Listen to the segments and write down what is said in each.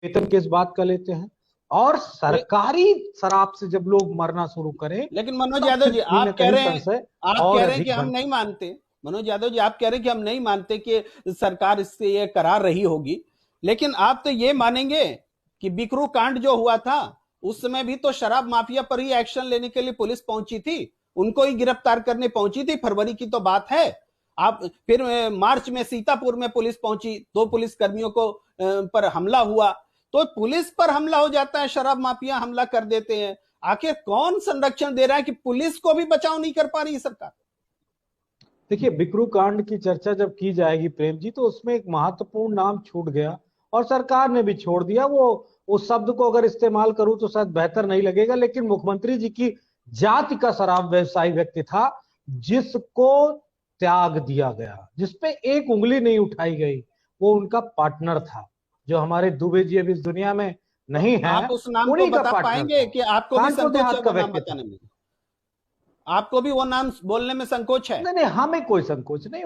वेतन किस बात का लेते हैं। और सरकारी शराब से जब लोग मरना शुरू करें, लेकिन मनोज तब यादव फिर जी, कहीं ना कहीं संशय आप और कह रहे हैं कि अधिक हम बढ़। नहीं मानते। मनोज यादव जी, आप कह रहे हैं कि हम नहीं मानते कि सरकार इससे ये करा रही होगी, लेकिन आप तो ये मानेंगे कि बिकरू कांड जो हुआ था उस समय भी तो शराब माफिया पर ही एक्शन लेने के लिए पुलिस पहुंची थी, उनको ही गिरफ्तार करने पहुंची थी। फरवरी की तो बात है। आप फिर मार्च में सीतापुर में पुलिस पहुंची, 2 पुलिस कर्मियों को पर हमला हुआ। तो पुलिस पर हमला हो जाता है, शराब माफिया हमला कर देते हैं। आखिर कौन संरक्षण दे रहा है कि पुलिस को भी बचाव नहीं कर पा रही है सरकार? देखिए, बिकरू कांड की चर्चा जब की जाएगी प्रेम जी, तो उसमें एक महत्वपूर्ण नाम छूट गया और सरकार ने भी छोड़ दिया। वो उस शब्द को अगर इस्तेमाल करूं तो शायद बेहतर नहीं लगेगा, लेकिन मुख्यमंत्री जी की जाति का शराब व्यवसायी व्यक्ति था जिसको त्याग दिया गया, जिसपे एक उंगली नहीं उठाई गई। वो उनका पार्टनर था। जो हमारे दुबे जी अभी इस दुनिया में तो नहीं है, आप उस नाम को उन्हीं का बता पार्टनर पाएंगे था। कि आपको भी कानपुर संकोच है देहात का वो नाम व्यक्ति बताने था। में? आपको भी वो नाम बोलने में संकोच है? नहीं नहीं, हमें कोई संकोच नहीं।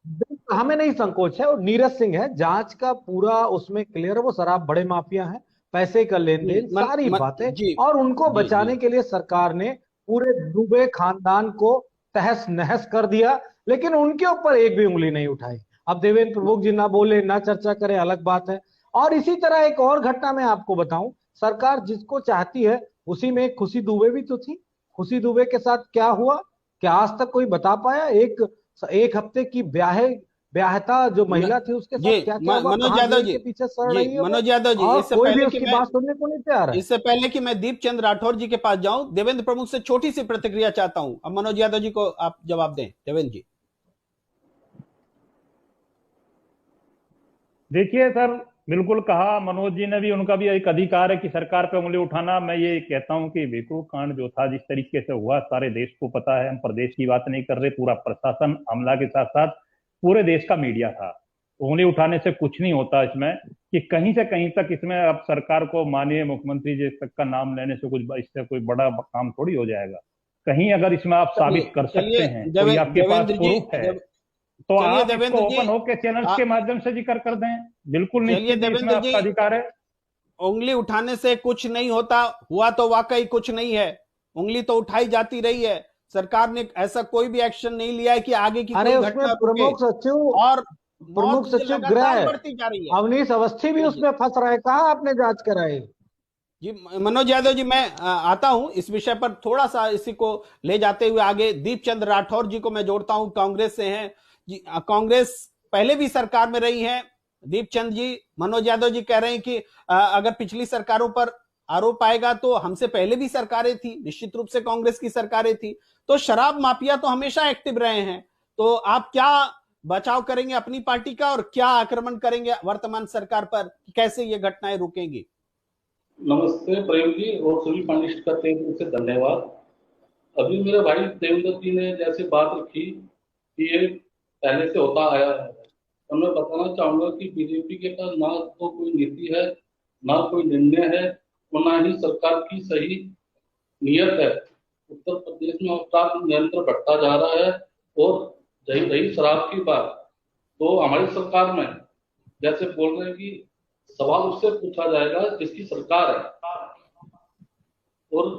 बिल्कुल, हमें नहीं संकोच है। और नीरज सिंह है, जांच का पूरा उसमें क्लियर है। वो शराब बड़े माफिया हैं, पैसे का लेन देन, सारी बातें। जी और उनको जी जी। बचाने के लिए सरकार ने पूरे दुबे खानदान को तहस नहस कर दिया, लेकिन उनके ऊपर एक भी उंगली नहीं उठाई। अब देवेंद्र प्रभु जी ना बोले ना चर्चा करे, अलग बात है। और इसी तरह एक और घटना मैं आपको बताऊं, सरकार जिसको चाहती है उसी में एक खुशी दुबे भी तो थी। खुशी दुबे के साथ क्या हुआ, क्या आज तक कोई बता पाया? एक एक हफ्ते की ब्याहता जो महिला थी उसके जी साथ क्या क्या हुआ, मनोज कहां यादव जेल जी, के पीछे सड़ जी रही है वो, मनोज यादव जी, और कोई भी उसकी बात सुनने को नहीं तैयार है। इससे पहले कि मैं दीप चंद राठौर जी के पास जाऊं, देवेंद्र प्रमुख से छोटी सी प्रतिक्रिया चाहता हूं। अब मनोज यादव जी को आप जवाब दें, देवेंद्र जी। देखिए सर, बिल्कुल कहा मनोज जी ने भी, उनका भी एक अधिकार है कि सरकार पे उंगली उठाना। मैं ये कहता हूं कि भिखू कांड जो था जिस तरीके से हुआ सारे देश को पता है। हम प्रदेश की बात नहीं कर रहे, पूरा प्रशासन अमला के साथ साथ पूरे देश का मीडिया था। उंगली उठाने से कुछ नहीं होता इसमें, कि कहीं से कहीं तक इसमें अब सरकार को माननीय मुख्यमंत्री जी तक का नाम लेने से कुछ इससे कोई बड़ा काम थोड़ी हो जाएगा। कहीं अगर इसमें आप चलिए साबित कर सकते चलिए हैं, कोई आपके पास देवेंद्र जी, प्रूफ है, तो चलिए आप इसको देवेंद्र जी, ओपन होकर चैनल्स आ, के माध्यम से जिक्र कर दें। बिल्कुल चलिए निश्चित ही इसमें देवेंद्र जी, आपका अधिकार है। उंगली उठाने से कुछ नहीं होता, हुआ तो वाकई कुछ नहीं है। उंगली तो उठाई जाती रही है। सरकार ने ऐसा कोई भी एक्शन नहीं लिया है कि आगे की अरे कोई उसमें घटना रुके। और प्रमुख मौत सचिव लगातार गृह बढ़ती जा रही है। अवनीश अवस्थी भी जी जी उसमें फंस रहे, कहा आपने जांच कराई? जी। मनोज यादव जी, मैं आता हूं इस विषय पर, थोड़ा सा इसी को ले जाते हुए आगे दीप चंद राठौर जी को मैं जोड़ता हूं, कांग्रेस से हैं जी। कांग्रेस पहले भी सरकार में रही है। दीप चंद जी, मनोज यादव जी कह रहे हैं कि अगर पिछली सरकारों पर आरोप आएगा तो हमसे पहले भी सरकारें थी, निश्चित रूप से कांग्रेस की सरकारें थी। तो शराब माफिया तो हमेशा एक्टिव रहे हैं। तो आप क्या बचाव करेंगे अपनी पार्टी का, और क्या आक्रमण करेंगे वर्तमान सरकार पर, कैसे ये घटनाएं रुकेंगी? नमस्ते प्रेम जी और सभी पानिस्ट का तहे दिल से धन्यवाद। अभी मेरे भाई देवेंद्र जी ने जैसे बात रखी कि ये पहले से होता आया है, और मैं बताना चाहूंगा कि बीजेपी के पास ना तो कोई नीति है, ना कोई निर्णय है, और ना ही सरकार की सही नियत है। उत्तर प्रदेश में अपराध निरंतर बढ़ता जा रहा है। और रही रही शराब की बात, तो हमारी सरकार में जैसे बोल रहे हैं कि सवाल उससे पूछा जाएगा जिसकी सरकार है। और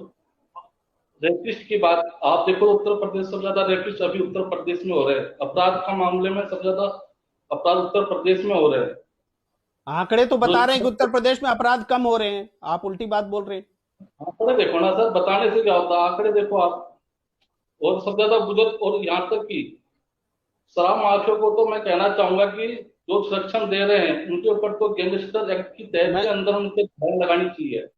रेपिस्ट की बात आप देखो, उत्तर प्रदेश सबसे ज्यादा रेपिस्ट अभी उत्तर प्रदेश में हो रहे हैं। अपराध का मामले में सबसे ज्यादा अपराध उत्तर प्रदेश में हो रहे हैं। आंकड़े तो बता रहे हैं कि उत्तर जो प्रदेश में अपराध कम हो रहे हैं, आप उल्टी बात बोल रहे हैं। आंकड़े देखो ना सर, बताने से क्या होता है, आंकड़े देखो आप। और सबसे ज्यादा बुजुर्ग, और यहाँ तक कि शराब माफिया को तो मैं कहना चाहूंगा कि जो संरक्षण दे रहे हैं उनके ऊपर तो गैंगस्टर एक्ट की तहत मैं के अंदर उनके धारा लगानी चाहिए।